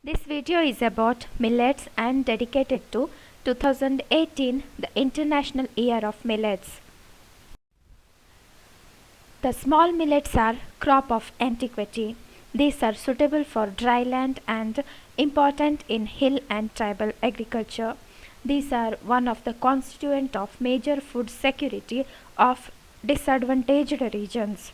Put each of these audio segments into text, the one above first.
This video is about millets and dedicated to 2018, the International Year of Millets. The small millets are crop of antiquity. These are suitable for dry land and important in hill and tribal agriculture. These are one of the constituent of major food security of disadvantaged regions.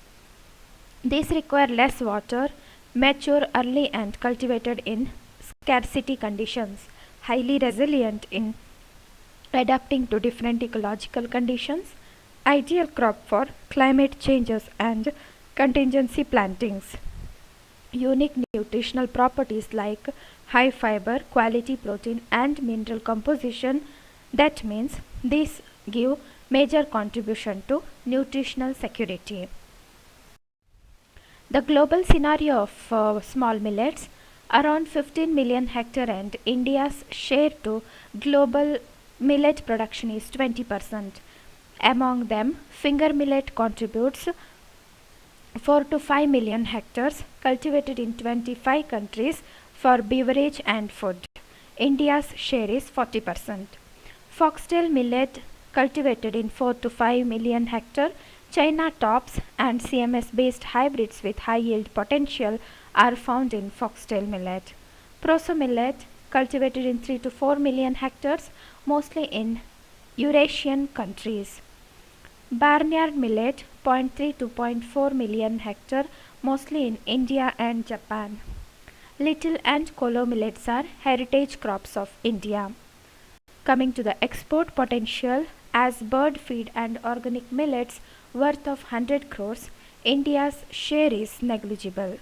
These require less water, mature early and cultivated in scarcity conditions, highly resilient in adapting to different ecological conditions, ideal crop for climate changes and contingency plantings. Unique nutritional properties like high fiber, quality protein and mineral composition. That means these give major contribution to nutritional security. The global scenario of small millets, around 15 million hectare, and India's share to global millet production is 20%. Among them, finger millet contributes 4 to 5 million hectares cultivated in 25 countries for beverage and food. India's share is 40%. Foxtail millet cultivated in 4 to 5 million hectare. China tops and CMS based hybrids with high yield potential are found in foxtail millet. Proso millet cultivated in 3 to 4 million hectares, mostly in Eurasian countries. Barnyard millet 0.3 to 0.4 million hectare, mostly in India and Japan. Little and Kolo millets are heritage crops of India. Coming to the export potential, as bird feed and organic millets worth of 100 crores, India's share is negligible.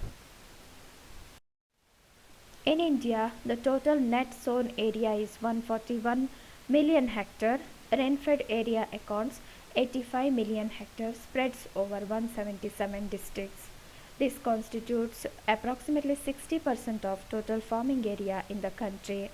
In India, the total net sown area is 141 million hectare. Rainfed area accounts 85 million hectares, spreads over 177 districts. This constitutes approximately 60% of total farming area in the country.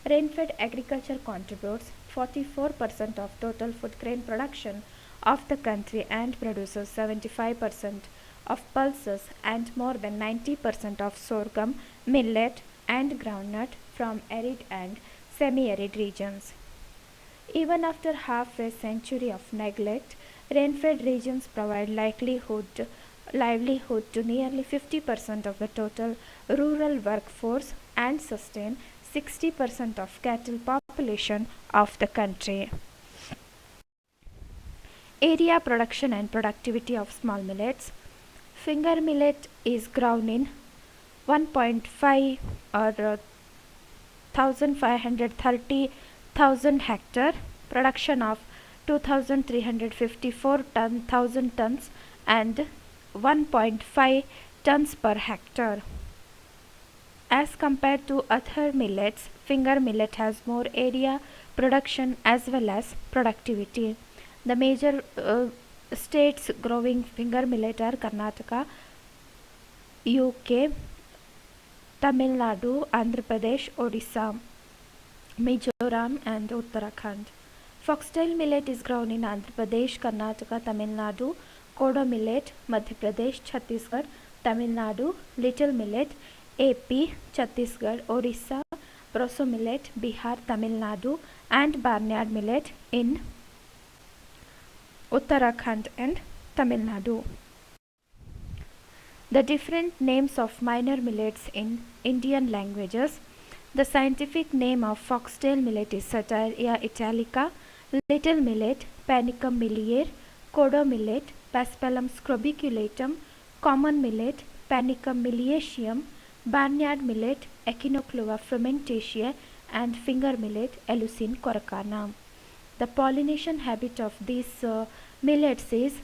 Rainfed agriculture contributes 44% of total food grain production of the country and produces 75% of pulses and more than 90% of sorghum, millet and groundnut from arid and semi-arid regions. Even after half a century of neglect, rain-fed regions provide livelihood to nearly 50% of the total rural workforce and sustain 60% of cattle population of the country. Area production and productivity of small millets. Finger millet is grown in 1.5 or 1530,000 hectare, production of 2354,000 tons and 1.5 tons per hectare. As compared to other millets, finger millet has more area, production as well as productivity. The major states growing finger millet are Karnataka, UK, Tamil Nadu, Andhra Pradesh, Odisha, Mizoram and Uttarakhand. Foxtail millet is grown in Andhra Pradesh, Karnataka, Tamil Nadu. Kodo millet, Madhya Pradesh, Chhattisgarh, Tamil Nadu. Little millet, AP, Chhattisgarh, Odisha. Proso millet, Bihar, Tamil Nadu and barnyard millet in Uttarakhand and Tamil Nadu. The different names of minor millets in Indian languages. The scientific name of foxtail millet is Sataria italica. Little millet, Panicum milliare. Kodo millet, Paspalum scrobiculatum. Common millet, Panicum miliaceum. Barnyard millet, Echinoclova frumentaceae and finger millet, Eleusine coracana. The pollination habit of these millets is,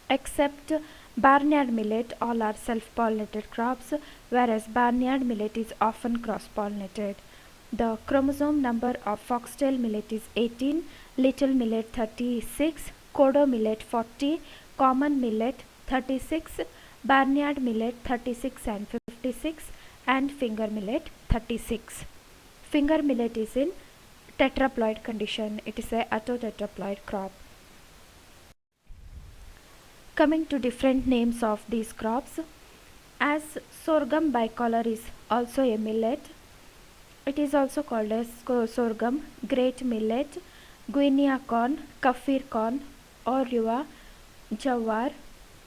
except barnyard millet, all are self-pollinated crops, whereas barnyard millet is often cross-pollinated. The chromosome number of foxtail millet is 18, little millet 36, kodo millet 40, common millet 36, barnyard millet 36 and 56 and finger millet 36. Finger millet is in tetraploid condition. It is a autotetraploid crop. Coming to different names of these crops, As sorghum bicolor is also a millet, it is also called as sorghum, great millet, guinea corn, kafir corn, orua, jawar,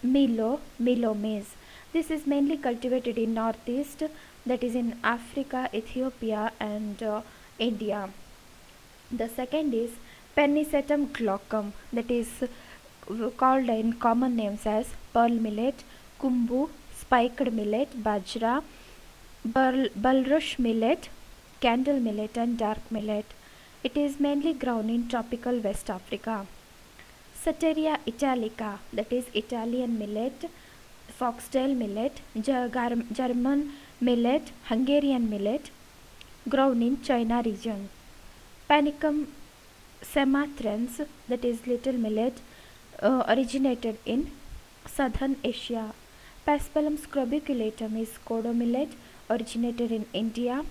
milo maize. This is mainly cultivated in northeast, that is in Africa, Ethiopia, and India. The second is Pennisetum glaucum, that is called in common names as pearl millet, kumbu, spiked millet, bajra, bulrush millet, candle millet, and dark millet. It is mainly grown in tropical West Africa. Sateria italica, that is Italian millet, foxtail millet, German millet, Hungarian millet, grown in China region. Panicum sematrans, that is little millet, originated in southern Asia. Paspalum scrobiculatum is kodo millet, originated in India.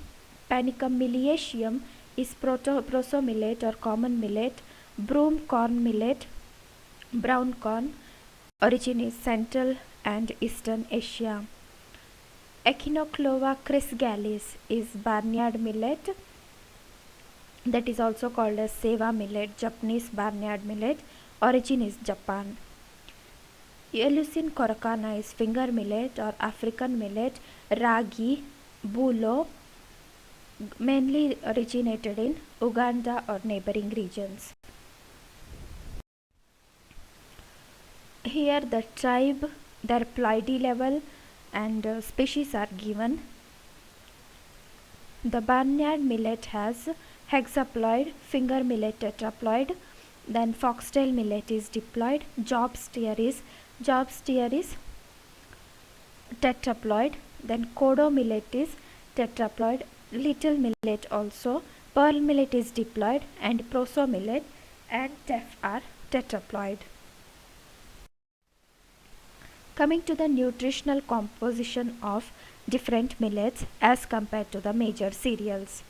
Panicum miliaceum is proso millet or common millet. Broom corn millet, brown corn, origin is Central and Eastern Asia. Echinoclova chrysalis is barnyard millet, that is also called as seva millet, Japanese barnyard millet, origin is Japan. Eleusine coracana is finger millet or African millet, ragi, bulo, mainly originated in Uganda or neighboring regions. Here the tribe, their ploidy level and species are given. The barnyard millet has hexaploid, finger millet tetraploid, then foxtail millet is diploid, job steer is tetraploid, then kodo millet is tetraploid, little millet also, pearl millet is diploid, and proso millet and teff are tetraploid. Coming to the nutritional composition of different millets as compared to the major cereals.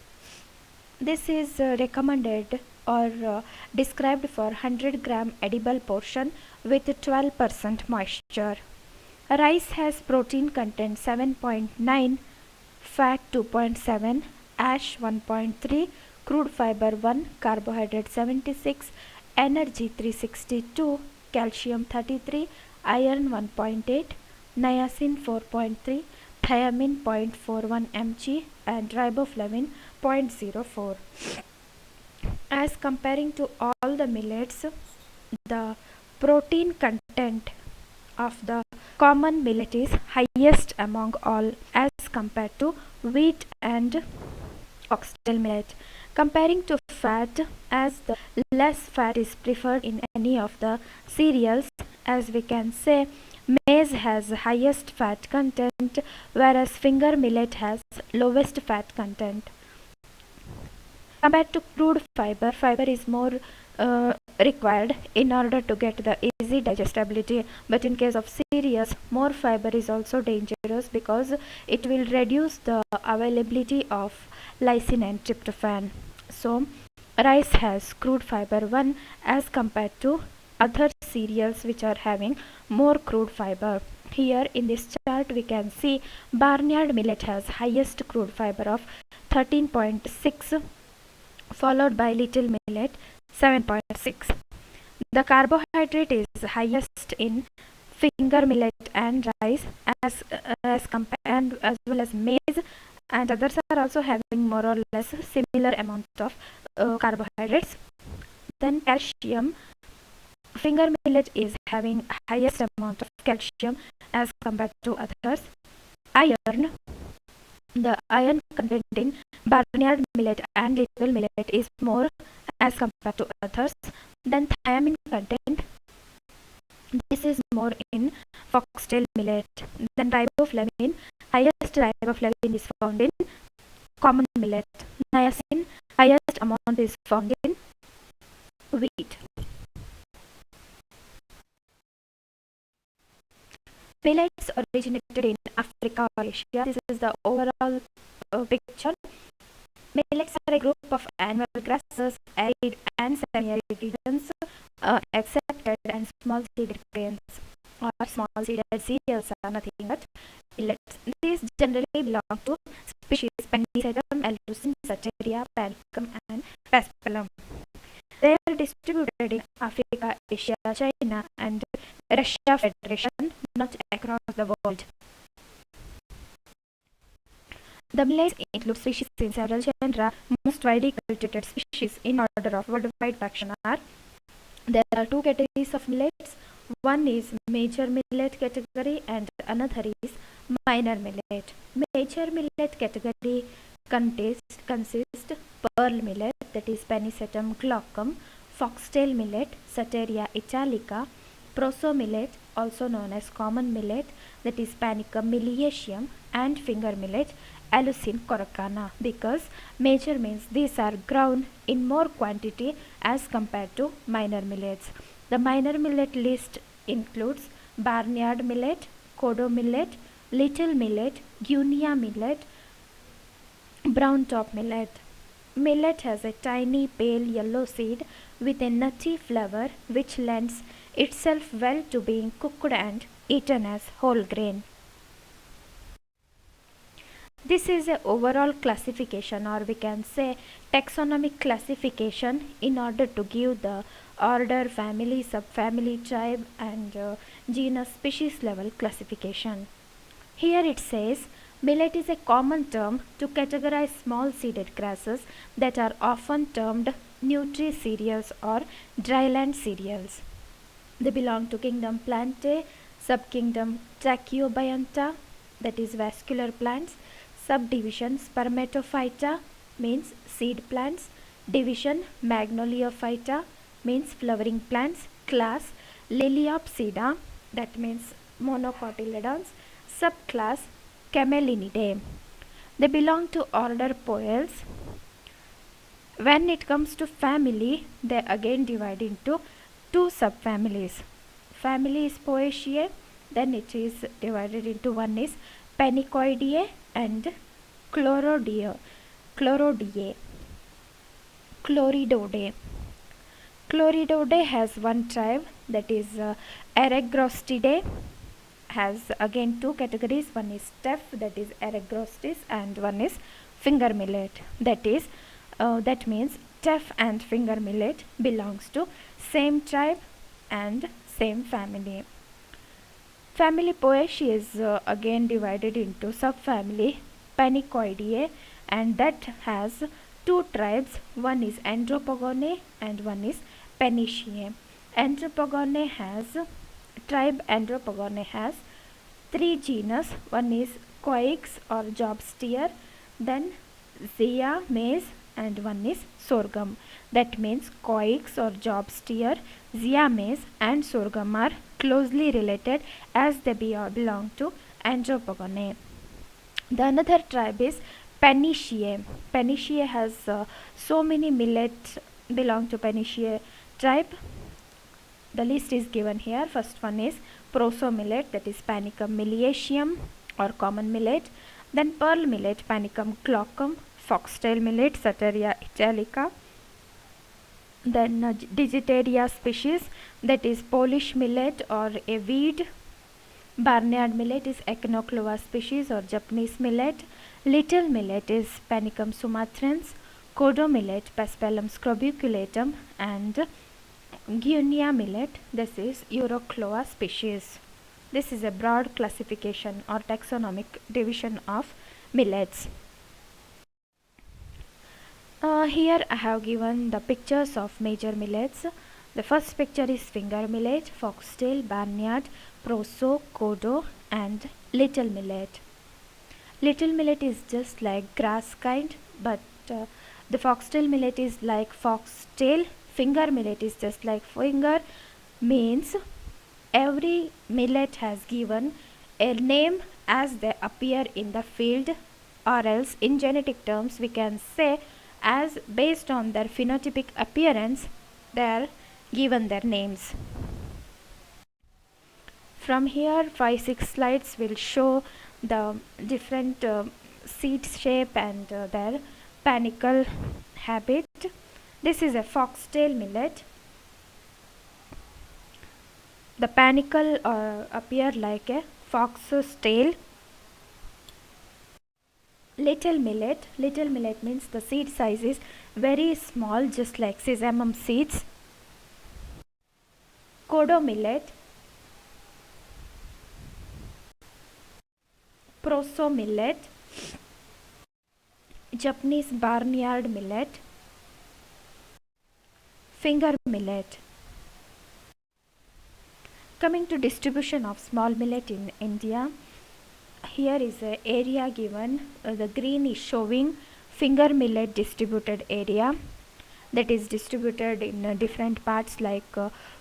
This is recommended or described for 100 gram edible portion with 12% moisture. Rice has protein content 7.9, fat 2.7, ash 1.3, crude fiber 1, carbohydrate 76, energy 362, calcium 33, iron 1.8, niacin 4.3, thiamine 0.41 mg, and riboflavin 0.04. As comparing to all the millets, the protein content of the common millet is highest among all as compared to wheat and oxtail millet. Comparing to fat, as the less fat is preferred in any of the cereals, as we can say maize has highest fat content, whereas finger millet has lowest fat content. Compared to crude fiber, fiber is more required in order to get the easy digestibility, but in case of cereals, more fiber is also dangerous because it will reduce the availability of lysine and tryptophan. So rice has crude fiber 1 as compared to other cereals which are having more crude fiber. Here in this chart we can see barnyard millet has highest crude fiber of 13.6, followed by little millet 7.6. The carbohydrate is highest in finger millet and rice and as well as maize, and others are also having more or less similar amount of carbohydrates. Then calcium, finger millet is having highest amount of calcium as compared to others. Iron, the iron content in barnyard millet and little millet is more as compared to others. Then thiamine content, this is more in foxtail millet. Then riboflavin, highest riboflavin is found in common millet. Niacin, highest amount is found in wheat. Millets originated in Africa or Asia. This is the overall picture. Millets are a group of annual grasses, arid and semi-arid regions, accepted and small seeded grains. or small seeded cereals are nothing but millets. These generally belong to species Pennisetum, Elucin, Sateria, Panicum, and Paspalum. They are distributed in Africa, Asia, China, and Russia Federation, not across the world. The millets include species in several genera. Most widely cultivated species in order of worldwide production are: there are two categories of millets. One is major millet category and another is minor millet. Major millet category consists pearl millet, that is Pennisetum glaucum, foxtail millet, Sateria italica, proso millet, also known as common millet, that is Panicum miliaceum, and finger millet, Alucin coracana, because major means these are grown in more quantity as compared to minor millets. The minor millet list includes barnyard millet, kodo millet, little millet, guinea millet, brown top millet. Millet has a tiny pale yellow seed with a nutty flavor which lends itself well to being cooked and eaten as whole grain. This is a overall classification, or we can say taxonomic classification, in order to give the order, family, subfamily, tribe, and genus, species level classification. Here it says millet is a common term to categorize small seeded grasses that are often termed nutri cereals or dryland cereals. They belong to kingdom Plantae, subkingdom Trachyobionta, that is vascular plants, subdivision Spermatophyta, means seed plants, division Magnoliophyta, means flowering plants, class Liliopsida, that means monocotyledons, subclass Camelinidae. They belong to order Poales. When it comes to family, they again divide into two subfamilies. Family is Poaceae, then it is divided into one is Panicoideae and Chloridodeae. Chloridodeae. Chloridodeae has one tribe, that is Eregrostidae, has again two categories. One is teff, that is Eregrostis, and one is finger millet, that means teff and finger millet belongs to same tribe and same family. Family Poaceae is again divided into subfamily Panicoideae, and that has two tribes. One is Andropogone and one is Paniceae. Tribe Andropogone has three genus. One is Coix or jobsteer, then Zea maize, and one is sorghum. That means Coix or jobsteer, Zea maize, and sorghum are closely related as they belong to Andropogone. The another tribe is Paniceae. Paniceae has so many millets belong to Paniceae tribe. The list is given here. First one is proso millet, that is Panicum miliaceum or common millet. Then pearl millet, Panicum glaucum. Foxtail millet, Sateria italica. Then digitaria species, that is Polish millet or a weed. Barnyard millet is Echinoclova species or Japanese millet. Little millet is Panicum sumatrans. Kodo millet, Paspalum scrobiculatum, and Guinea millet, this is Eurocloa species. This is a broad classification or taxonomic division of millets. Here I have given the pictures of major millets. The first picture is finger millet, foxtail, barnyard, proso, kodo, and little millet. Little millet is just like grass kind, but the foxtail millet is like foxtail. Finger millet is just like finger, means every millet has given a name as they appear in the field, or else in genetic terms we can say as based on their phenotypic appearance they are given their names. From here 5-6 slides will show the different seed shape and their panicle habit. This is a foxtail millet. The panicle appear like a fox's tail. Little millet means the seed size is very small, just like sesame seeds. Kodo millet, proso millet, Japanese barnyard millet, finger millet. Coming to distribution of small millet in India, here is a area given. The green is showing finger millet distributed area, that is distributed in different parts like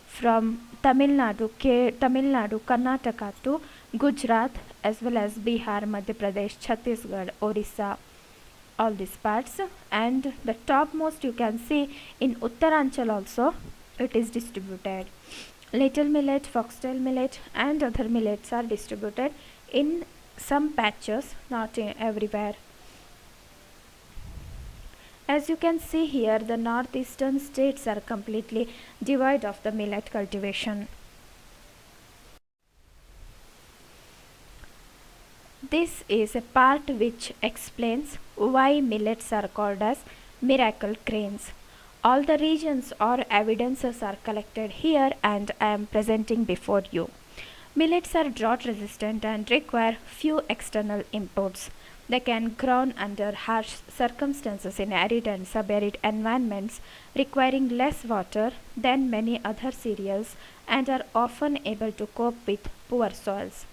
from Tamil Nadu, Karnataka to Gujarat, as well as Bihar, Madhya Pradesh, Chhattisgarh, Orissa, all these parts. And the topmost you can see in Uttaranchal also it is distributed. Little millet, foxtail millet, and other millets are distributed in some patches, not in everywhere. As you can see here, the northeastern states are completely devoid of the millet cultivation. This is a part which explains why millets are called as miracle grains. All the regions or evidences are collected here and I am presenting before you. Millets are drought resistant and require few external inputs. They can grow under harsh circumstances in arid and subarid environments, requiring less water than many other cereals and are often able to cope with poor soils.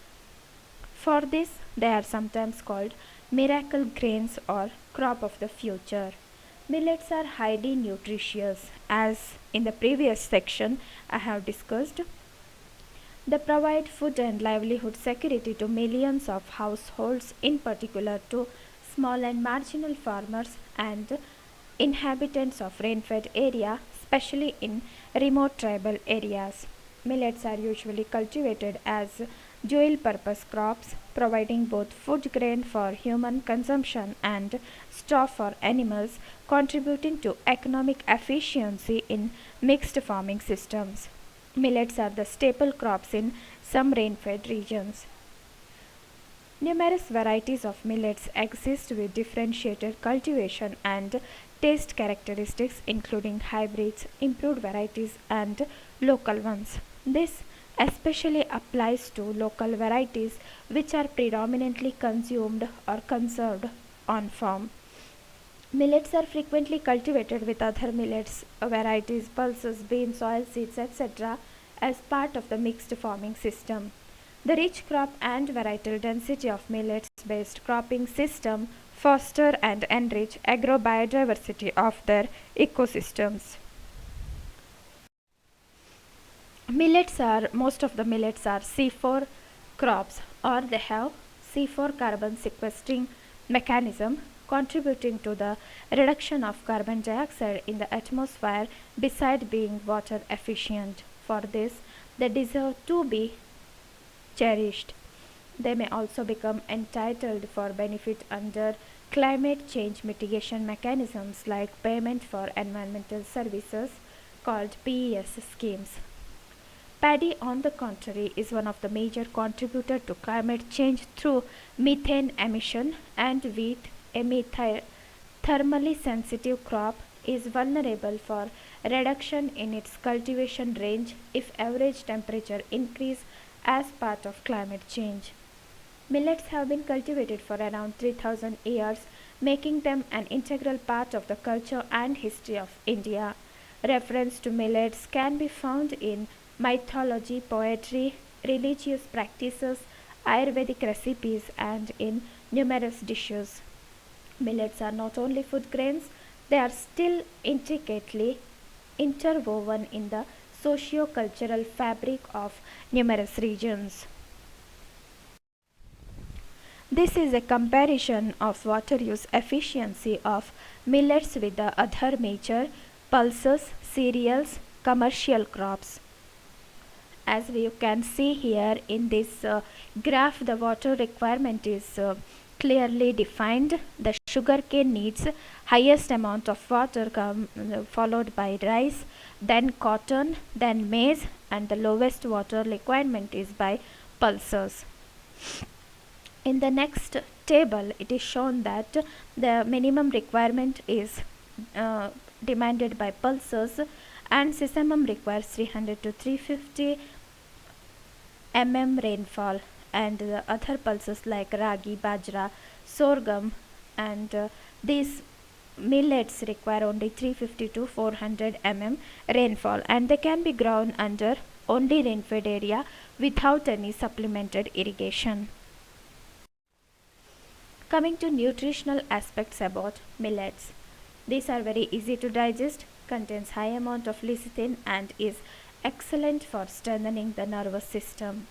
For this, they are sometimes called miracle grains or crop of the future. Millets are highly nutritious, as in the previous section I have discussed. They provide food and livelihood security to millions of households, in particular to small and marginal farmers and inhabitants of rain-fed area, especially in remote tribal areas. Millets are usually cultivated as dual purpose crops, providing both food grain for human consumption and straw for animals, contributing to economic efficiency in mixed farming systems. Millets are the staple crops in some rain-fed regions. Numerous varieties of millets exist with differentiated cultivation and taste characteristics, including hybrids, improved varieties, and local ones. This especially applies to local varieties which are predominantly consumed or conserved on farm. Millets are frequently cultivated with other millets, varieties, pulses, beans, oilseeds, etc. as part of the mixed farming system. The rich crop and varietal density of millets-based cropping system foster and enrich agrobiodiversity of their ecosystems. Most of the millets are C4 crops, or they have C4 carbon sequestering mechanism, contributing to the reduction of carbon dioxide in the atmosphere beside being water efficient. For this, they deserve to be cherished. They may also become entitled for benefit under climate change mitigation mechanisms like payment for environmental services called PES schemes. Paddy, on the contrary, is one of the major contributors to climate change through methane emission, and wheat, a thermally sensitive crop, is vulnerable for reduction in its cultivation range if average temperature increase as part of climate change. Millets have been cultivated for around 3000 years, making them an integral part of the culture and history of India. Reference to millets can be found in mythology, poetry, religious practices, Ayurvedic recipes, and in numerous dishes. Millets are not only food grains, they are still intricately interwoven in the socio-cultural fabric of numerous regions. This is a comparison of water use efficiency of millets with the other major pulses, cereals, commercial crops. As you can see here in this graph, the water requirement is clearly defined. The Sugarcane needs highest amount of water, followed by rice, then cotton, then maize, and the lowest water requirement is by pulses. In the next table, it is shown that the minimum requirement is uh, demanded by pulses, and sesamum requires 300 to 350 rainfall, and the other pulses like ragi, bajra, sorghum, and these millets require only 350 to 400 rainfall, and they can be grown under only rainfed area without any supplemented irrigation. Coming to nutritional aspects about millets. These are very easy to digest, contains high amount of lecithin and is excellent for strengthening the nervous system.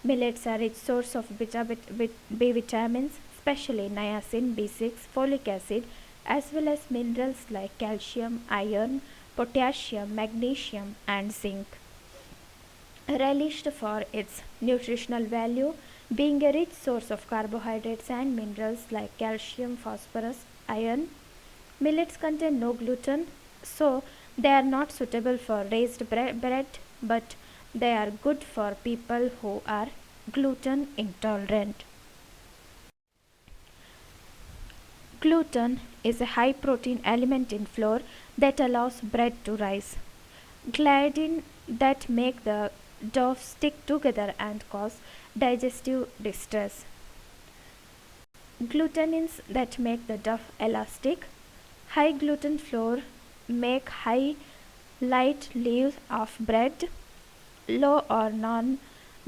Millets are rich source of B vitamins, especially niacin, B6, folic acid, as well as minerals like calcium, iron, potassium, magnesium, and zinc. Relished for its nutritional value, being a rich source of carbohydrates and minerals like calcium, phosphorus, iron. Millets contain no gluten, so they are not suitable for raised bread, but they are good for people who are gluten intolerant. Gluten is a high protein element in flour that allows bread to rise. Gliadin that make the dough stick together and cause digestive distress. Glutenins that make the dough elastic. High gluten flour make high light leaves of bread. Low or non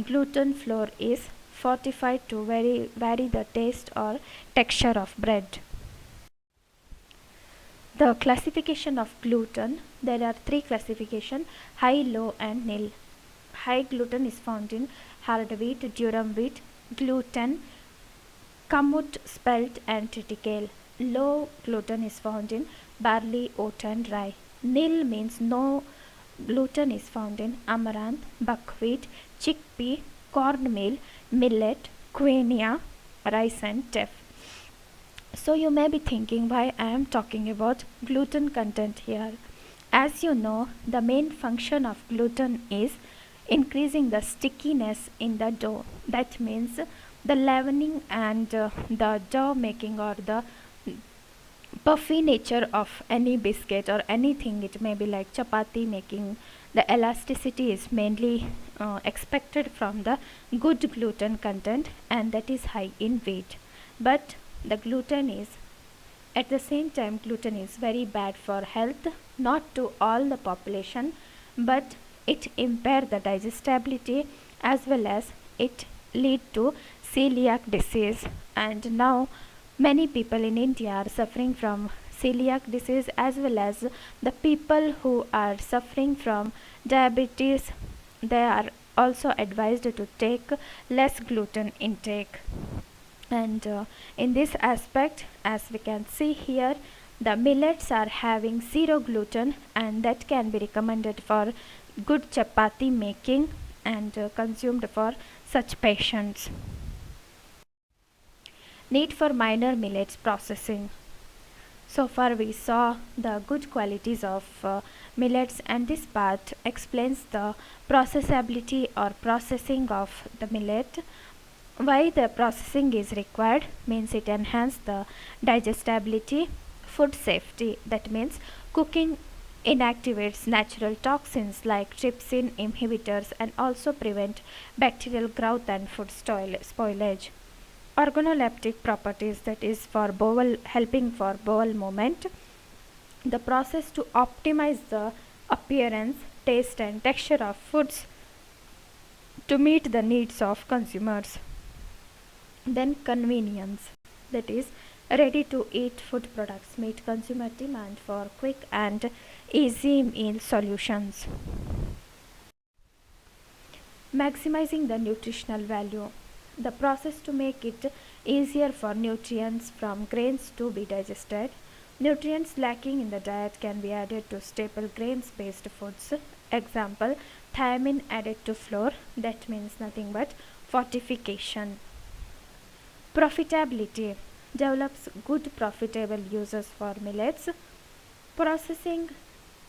gluten flour is fortified to vary the taste or texture of bread. The classification of gluten, there are three classification: high, low, and nil. High gluten is found in hard wheat, durum wheat, gluten, kamut, spelt, and triticale. Low gluten is found in barley, oat, and rye. Nil means no gluten is found in amaranth, buckwheat, chickpea, cornmeal, millet, quinoa, rice, and teff. So you may be thinking why I am talking about gluten content here. As you know, the main function of gluten is increasing the stickiness in the dough. That means the leavening and the dough making, or the puffy nature of any biscuit or anything. It may be like chapati making. The elasticity is mainly expected from the good gluten content, and that is high in wheat. But the gluten is, at the same time, gluten is very bad for health, not to all the population, but it impair the digestibility, as well as it lead to celiac disease. And now many people in India are suffering from celiac disease, as well as the people who are suffering from diabetes. They are also advised to take less gluten intake. And in this aspect, as we can see here, the millets are having zero gluten, and that can be recommended for good chapati making and consumed for such patients. Need for minor millets processing. So far we saw the good qualities of millets, and this part explains the processability or processing of the millet. Why the processing is required means it enhances the digestibility, food safety. That means cooking inactivates natural toxins like trypsin inhibitors, and also prevent bacterial growth and food spoilage. Organoleptic properties, that is for bowel, helping for bowel movement. The process to optimize the appearance, taste, and texture of foods to meet the needs of consumers. Then convenience, that is ready to eat food products meet consumer demand for quick and easy meal solutions. Maximizing the nutritional value, the process to make it easier for nutrients from grains to be digested. Nutrients lacking in the diet can be added to staple grains based foods. Example, thiamine added to flour, that means nothing but fortification. Profitability, develops good profitable uses for millets. Processing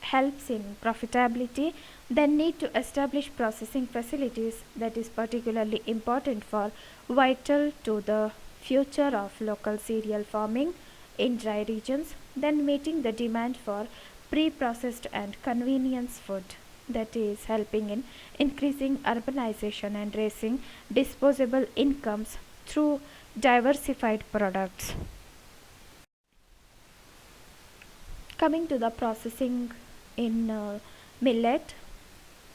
helps in profitability, then need to establish processing facilities that is particularly important for vital to the future of local cereal farming in dry regions, then meeting the demand for pre-processed and convenience food that is helping in increasing urbanization and raising disposable incomes through diversified products. Coming to the processing in millet,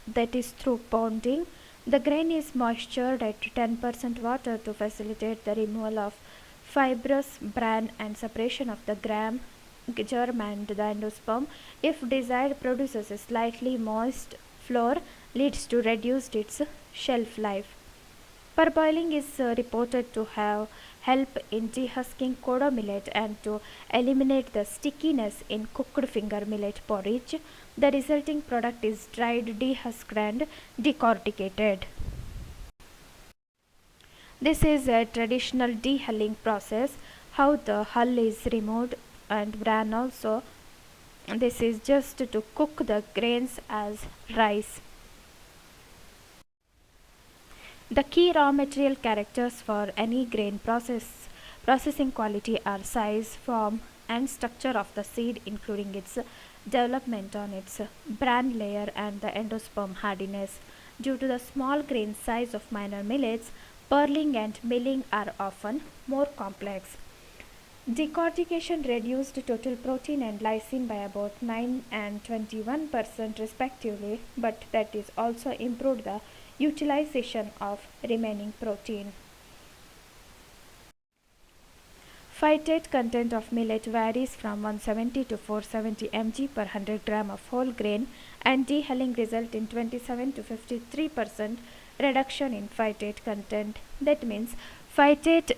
that is through pounding. The grain is moistured at 10% water to facilitate the removal of fibrous bran and separation of the germ and the endosperm. If desired, produces a slightly moist flour, leads to reduced its shelf life. Parboiling is reported to have help in dehusking kodo millet and to eliminate the stickiness in cooked finger millet porridge. The resulting product is dried, dehusked and decorticated. This is a traditional dehulling process, how the hull is removed and bran also. This is just to cook the grains as rice. The key raw material characters for any grain processing quality are size, form, and structure of the seed, including its development on its bran layer and the endosperm hardiness. Due to the small grain size of minor millets, pearling and milling are often more complex. Decortication reduced total protein and lysine by about 9 and 21% respectively, but that is also improved the utilization of remaining protein. Phytate content of millet varies from 170 to 470 mg per 100 gram of whole grain, and dehulling result in 27 to 53% reduction in phytate content. That means phytate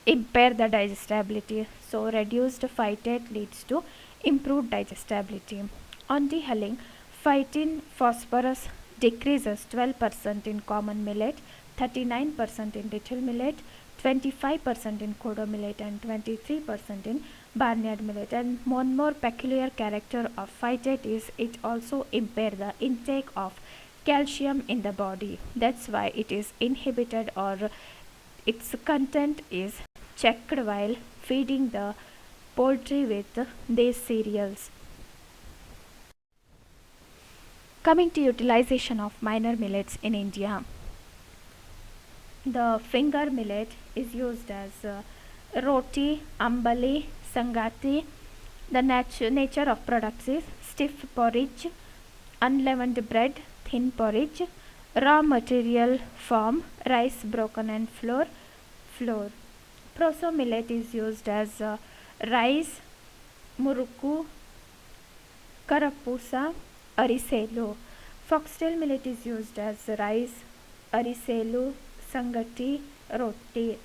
impair the digestibility, so reduced phytate leads to improved digestibility. On dehulling, phytin phosphorus decreases 12% in common millet, 39% in little millet, 25% in kodo millet and 23% in barnyard millet. And one more peculiar character of phytate is it also impair the intake of calcium in the body. That's why it is inhibited or its content is checked while feeding the poultry with these cereals. Coming to utilization of minor millets in India, the finger millet is used as roti, ambali, sangati. The nature of products is stiff porridge, unleavened bread, thin porridge. Raw material form rice broken and flour. Proso millet is used as rice, muruku, karapusa, ariselu. Foxtail millet is used as rice, ariselu, sangati, roti.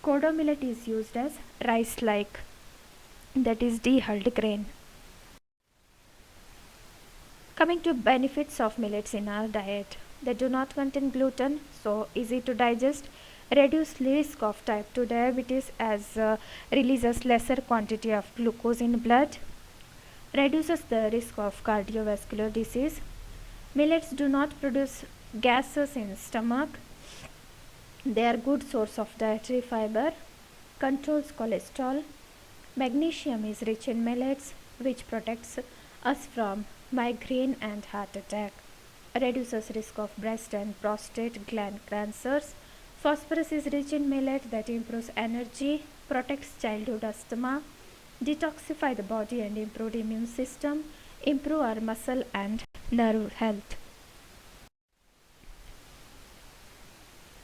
Kodo millet is used as rice like, that is dehulled grain. Coming to benefits of millets in our diet, they do not contain gluten, so easy to digest, reduce risk of type 2 diabetes as releases lesser quantity of glucose in blood, reduces the risk of cardiovascular disease. Millets do not produce gases in stomach. They are good source of dietary fiber, controls cholesterol. Magnesium is rich in millets, which protects us from migraine and heart attack, reduces risk of breast and prostate gland cancers. Phosphorus is rich in millet that improves energy, protects childhood asthma, detoxify the body and improve immune system, improve our muscle and nerve health.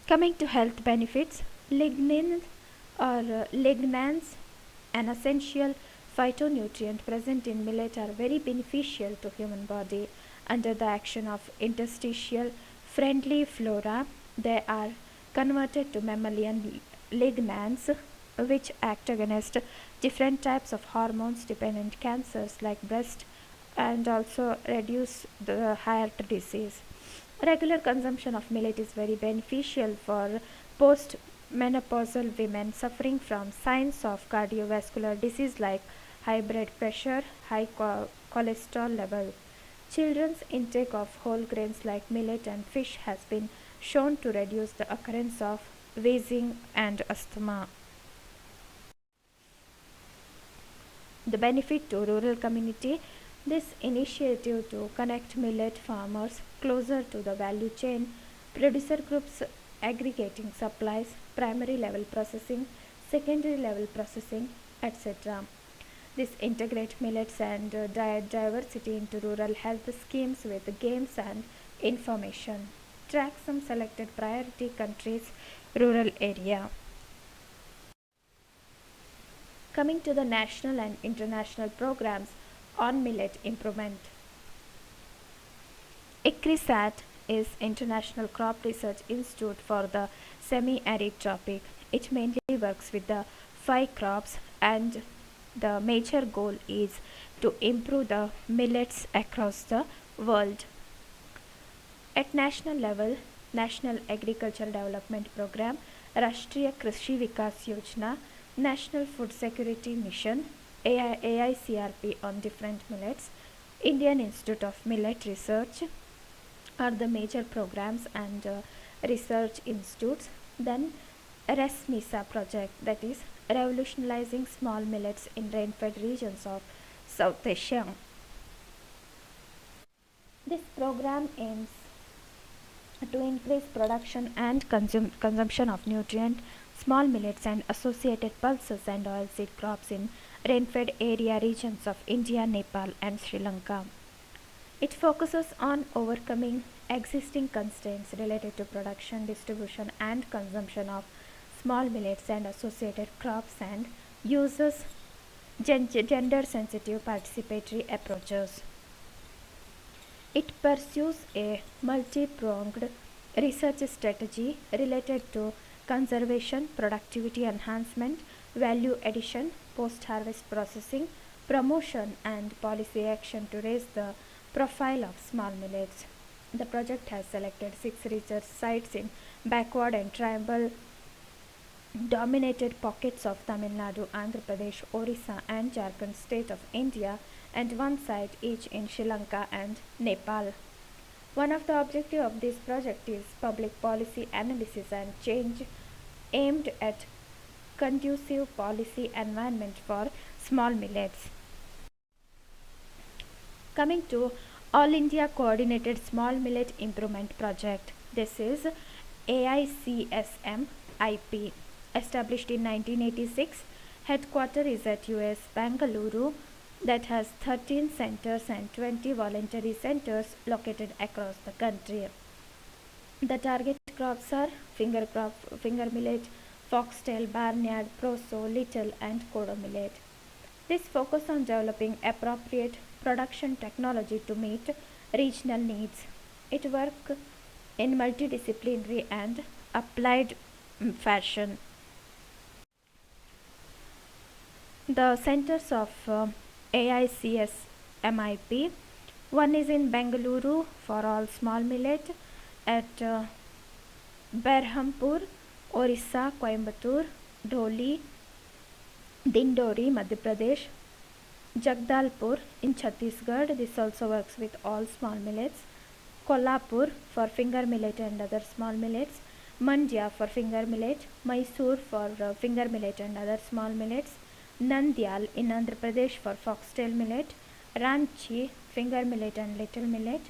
Coming to health benefits, lignin or lignans, an essential phytonutrient present in millet, are very beneficial to human body. Under the action of interstitial friendly flora, they are converted to mammalian lignans, which act against different types of hormones dependent cancers like breast and also reduce the heart disease. Regular consumption of millet is very beneficial for post menopausal women suffering from signs of cardiovascular disease like high blood pressure, high cholesterol level. Children's intake of whole grains like millet and fish has been shown to reduce the occurrence of wheezing and asthma. The benefit to rural community. This initiative to connect millet farmers closer to the value chain, producer groups aggregating supplies, primary level processing, secondary level processing, etc. This integrate millets and diet diversity into rural health schemes with games and information. Track some selected priority countries, rural area. Coming to the national and international programs on millet improvement. ICRISAT is International Crop Research Institute for the Semi-Arid Tropic. It mainly works with the 5 crops and the major goal is to improve the millets across the world. At national level, National Agriculture Development Program, Rashtriya Krishi Vikas Yojana, National Food Security Mission, AICRP on different millets, Indian Institute of Millet Research are the major programs and research institutes. Then RESMISA project, that is revolutionizing small millets in rain-fed regions of South Asia. This program aims to increase production and consumption of nutrient small millets and associated pulses and oilseed crops in rain-fed area regions of India, Nepal and Sri Lanka. It focuses on overcoming existing constraints related to production, distribution and consumption of small millets and associated crops and uses gender sensitive participatory approaches. It pursues a multi-pronged research strategy related to conservation, productivity enhancement, value addition, post-harvest processing, promotion and policy action to raise the profile of small millets. The project has selected 6 research sites in backward and tribal dominated pockets of Tamil Nadu, Andhra Pradesh, Orissa and Jharkhand state of India and 1 site each in Sri Lanka and Nepal. One of the objectives of this project is public policy analysis and change aimed at conducive policy environment for small millets. Coming to All India Coordinated Small Millet Improvement Project. This is AICSM IP. Established in 1986, headquarters is at US Bangalore that has 13 centers and 20 voluntary centers located across the country. The target crops are finger millet, foxtail, barnyard, proso, little and kodo millet. This focus on developing appropriate production technology to meet regional needs. It works in multidisciplinary and applied fashion. The centers of AICS MIP. One is in Bengaluru for all small millet, at Berhampur, Orissa, Coimbatore, Dholi, Dindori, Madhya Pradesh, Jagdalpur in Chhattisgarh. This also works with all small millets. Kolhapur for finger millet and other small millets. Mandya for finger millet. Mysore for finger millet and other small millets. Nandyal in Andhra Pradesh for foxtail millet. Ranchi finger millet and little millet.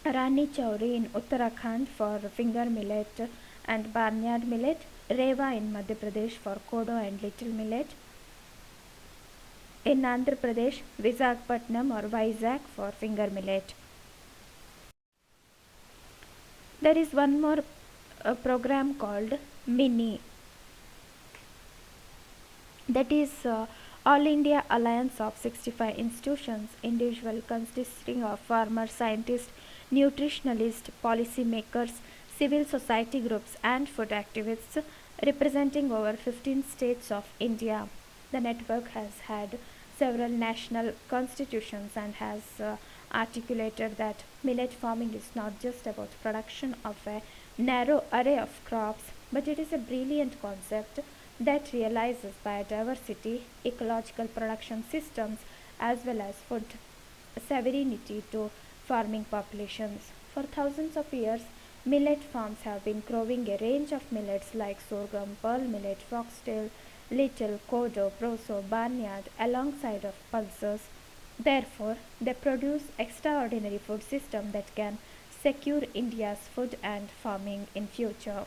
Rani Chauri in Uttarakhand for finger millet and barnyard millet. Rewa in Madhya Pradesh for kodo and little millet. In Andhra Pradesh, Visakhapatnam or Vizag for finger millet. There is one more program called MINI, that is All India Alliance of 65 institutions, individual consisting of farmers, scientists, nutritionalists, policy makers, civil society groups and food activists representing over 15 states of India. The network has had several national constitutions and has articulated that millet farming is not just about production of a narrow array of crops But it is a brilliant concept that realizes biodiversity, ecological production systems, as well as food sovereignty to farming populations. For thousands of years, millet farms have been growing a range of millets like sorghum, pearl millet, foxtail, little, kodo, proso, barnyard alongside of pulses. Therefore, they produce extraordinary food system that can secure India's food and farming in future.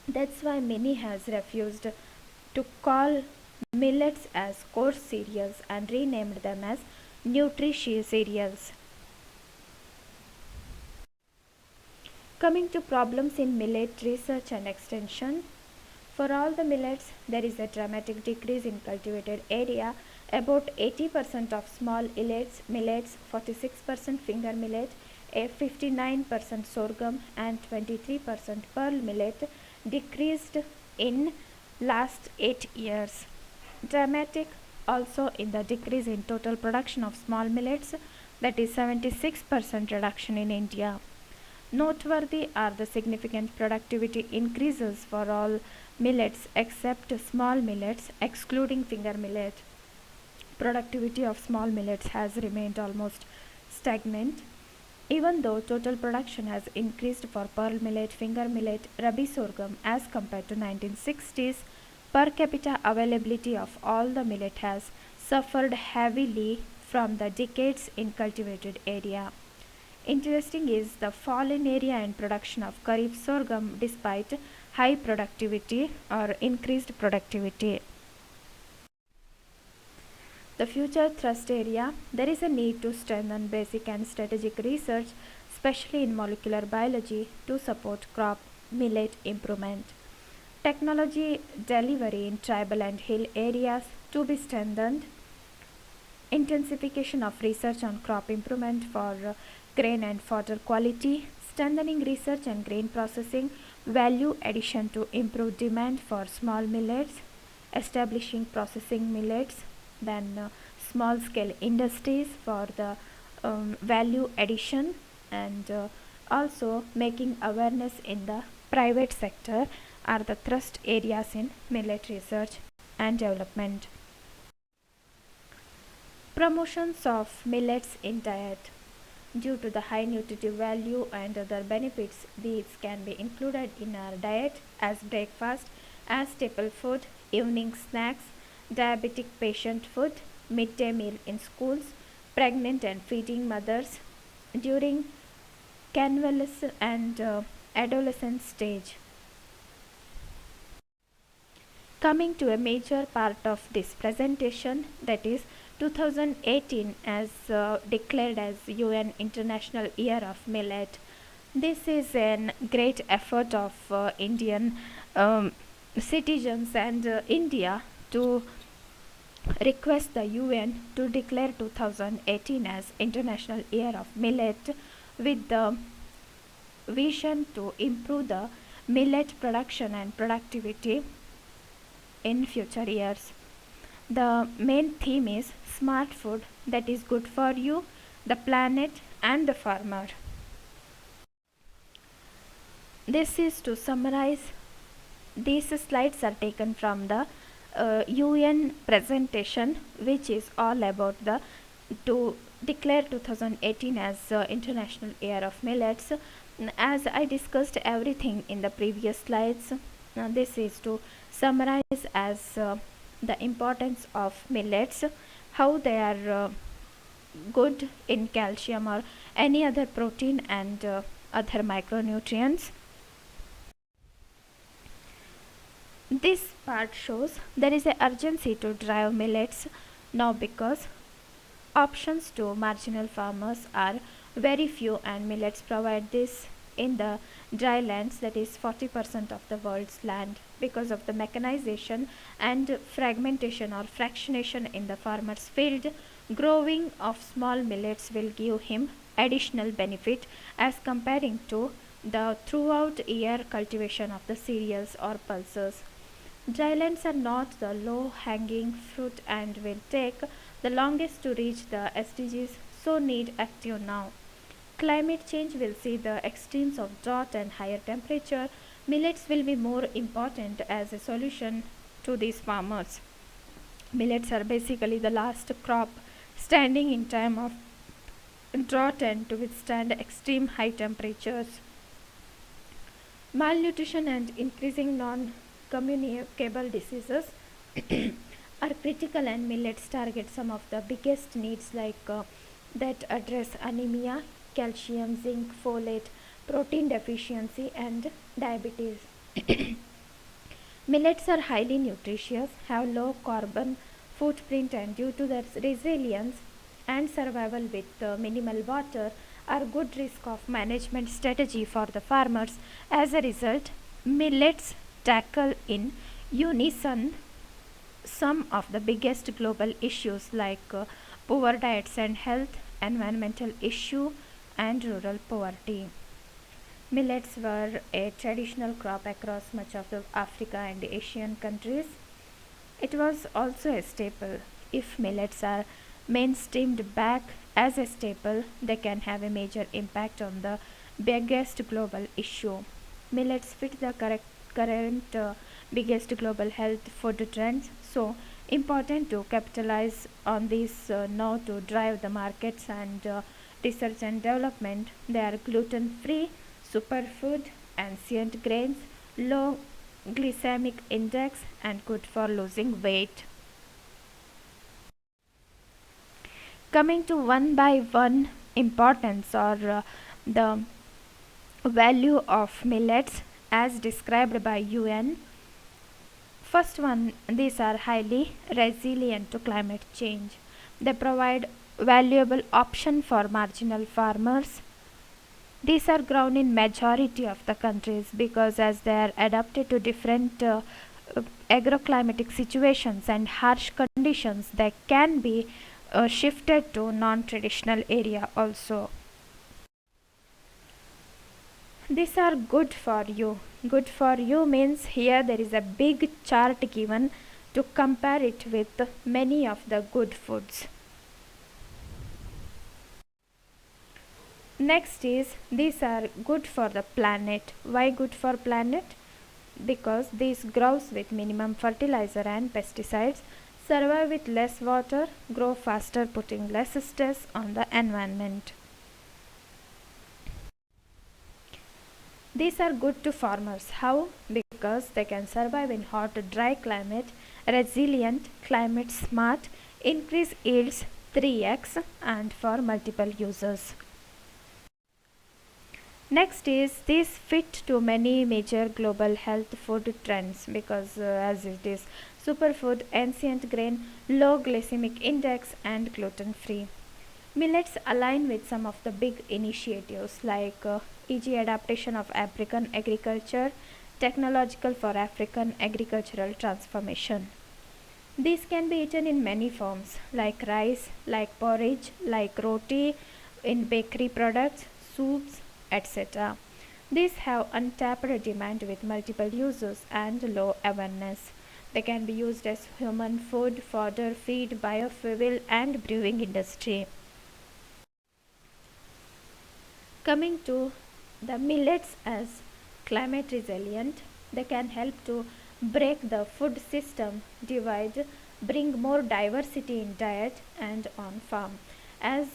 That's why many has refused to call millets as coarse cereals and renamed them as nutritious cereals. Coming to problems in millet research and extension, for all the millets, there is a dramatic decrease in cultivated area. About 80% of small millets, 46% finger millet, a 59% sorghum, and 23% pearl millet decreased in last 8 years. Dramatic also in the decrease in total production of small millets, that is 76% reduction in India. Noteworthy are the significant productivity increases for all millets except small millets, excluding finger millet. Productivity of small millets has remained almost stagnant, even though total production has increased for pearl millet, finger millet, rabi sorghum as compared to 1960s. Per capita availability of all the millet has suffered heavily from the decades in cultivated area. Interesting is the fall in area and production of kharif sorghum despite high productivity or increased productivity. The future thrust area, there is a need to strengthen basic and strategic research, especially in molecular biology, to support crop millet improvement. Technology delivery in tribal and hill areas to be strengthened. Intensification of research on crop improvement for grain and fodder quality, strengthening research and grain processing, value addition to improve demand for small millets, establishing processing millets, then small scale industries for the value addition, and also making awareness in the private sector are the thrust areas in millet research and development. Promotions of millets in diet. Due to the high nutritive value and other benefits, these can be included in our diet as breakfast, as staple food, evening snacks, diabetic patient food, midday meal in schools, pregnant and feeding mothers during convalescent and adolescent stage. Coming to a major part of this presentation, that is 2018 as declared as UN International Year of Millet. This is a great effort of Indian citizens and India to request the UN to declare 2018 as International Year of Millet with the vision to improve the millet production and productivity in future years. The main theme is smart food that is good for you, the planet, and the farmer. This is to summarize. These slides are taken from the UN presentation, which is all about the to declare 2018 as International Year of Millets. As I discussed everything in the previous slides, this is to summarize as the importance of millets, how they are good in calcium or any other protein and other micronutrients. This part shows there is a urgency to drive millets now because options to marginal farmers are very few, and millets provide this in the dry lands, that is 40% of the world's land. Because of the mechanization and fragmentation or fractionation in the farmer's field, growing of small millets will give him additional benefit as comparing to the throughout year cultivation of the cereals or pulses. Drylands are not the low hanging fruit and will take the longest to reach the SDGs, so need active now. Climate change will see the extremes of drought and higher temperature, Millets will be more important as a solution to these farmers. Millets are basically the last crop standing in time of drought and to withstand extreme high temperatures. Malnutrition and increasing non communicable diseases are critical, and millets target some of the biggest needs that address anemia, calcium, zinc, folate, protein deficiency, and diabetes. Millets are highly nutritious, have low carbon footprint, and due to their resilience and survival with minimal water, are good risk of management strategy for the farmers. As a result, millets tackle in unison some of the biggest global issues poor diets and health, environmental issue, and rural poverty. Millets were a traditional crop across much of the Africa and Asian countries. It was also a staple. If millets are mainstreamed back as a staple, they can have a major impact on the biggest global issue. Millets fit the current biggest global health food trends, so important to capitalize on these now to drive the markets and research and development. They are gluten free, superfood, ancient grains, low glycemic index, and good for losing weight. Coming to one by one importance or the value of millets as described by UN. First one, these are highly resilient to climate change. They provide valuable option for marginal farmers. These are grown in majority of the countries because as they are adapted to different agroclimatic situations and harsh conditions, they can be shifted to non-traditional area also. These are good for you. Good for you means here there is a big chart given to compare it with many of the good foods. Next is these are good for the planet. Why good for planet? Because these grows with minimum fertilizer and pesticides, survive with less water, grow faster, putting less stress on the environment. These are good to farmers. How? Because they can survive in hot, dry climate, resilient, climate smart, increase yields 3x, and for multiple uses. Next is these fit to many major global health food trends because as it is superfood, ancient grain, low glycemic index, and gluten free. Millets align with some of the big initiatives e.g. adaptation of African agriculture, technological for African agricultural transformation. These can be eaten in many forms like rice, like porridge, like roti, in bakery products, soups, etc. These have untapped demand with multiple uses and low awareness. They can be used as human food, fodder, feed, biofuel, and brewing industry. Coming to the millets as climate resilient, they can help to break the food system divide, bring more diversity in diet and on farm. As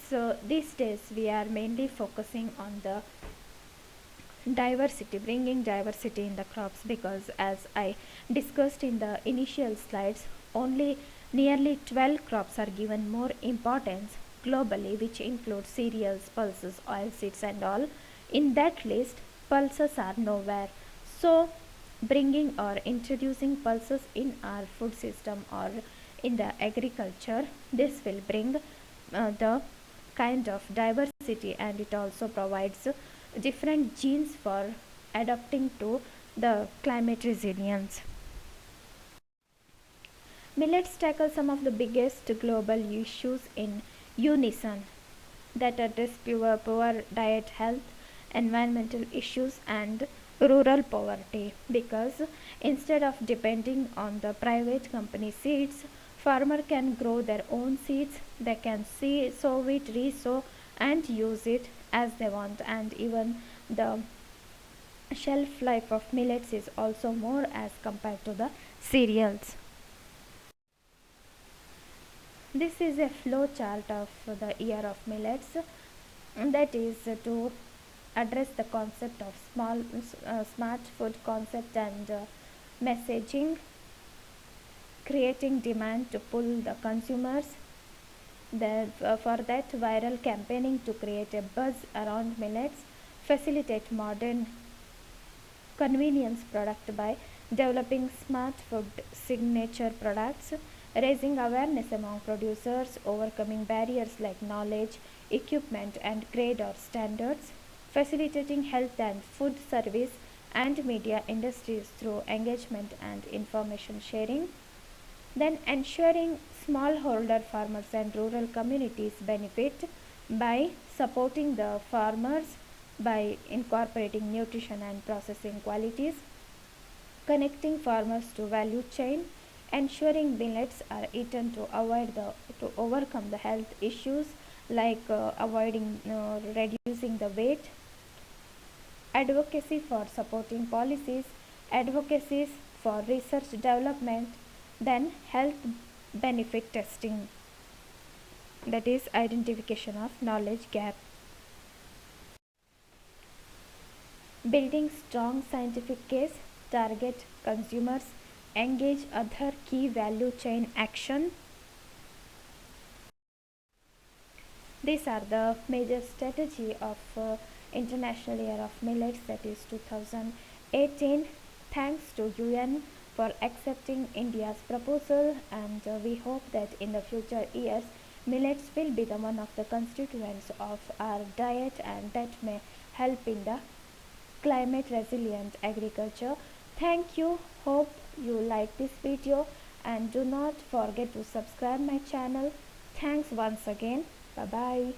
these days we are mainly focusing on the diversity, bringing diversity in the crops because as I discussed in the initial slides, only nearly 12 crops are given more importance globally, which include cereals, pulses, oilseeds, and all. In that list, pulses are nowhere. So, bringing or introducing pulses in our food system or in the agriculture, this will bring the kind of diversity, and it also provides different genes for adapting to the climate resilience. Millets tackle some of the biggest global issues in unison that address poor diet, health, environmental issues, and rural poverty because instead of depending on the private company seeds, farmer can grow their own seeds. They can sow it, resow, and use it as they want, and even the shelf life of millets is also more as compared to the cereals. This is a flow chart of the year of millets, that is to address the concept of smart food concept and messaging, creating demand to pull the consumers. For that, viral campaigning to create a buzz around millets, facilitate modern convenience product by developing smart food signature products, raising awareness among producers, overcoming barriers like knowledge, equipment, and grade or standards, facilitating health and food service and media industries through engagement and information sharing, then ensuring smallholder farmers and rural communities benefit by supporting the farmers by incorporating nutrition and processing qualities, connecting farmers to value chain, ensuring millets are eaten to overcome the health issues like avoiding reducing the weight, advocacy for supporting policies, advocacies for research development, then health benefit testing, that is identification of knowledge gap, building strong scientific case, target consumers, engage other key value chain action. These are the major strategy of International Year of Millets, that is 2018. Thanks to UN for accepting India's proposal, and we hope that in the future years millets will be the one of the constituents of our diet, and that may help in the climate resilient agriculture. Thank you. Hope you like this video, and do not forget to subscribe my channel. Thanks once again. Bye bye.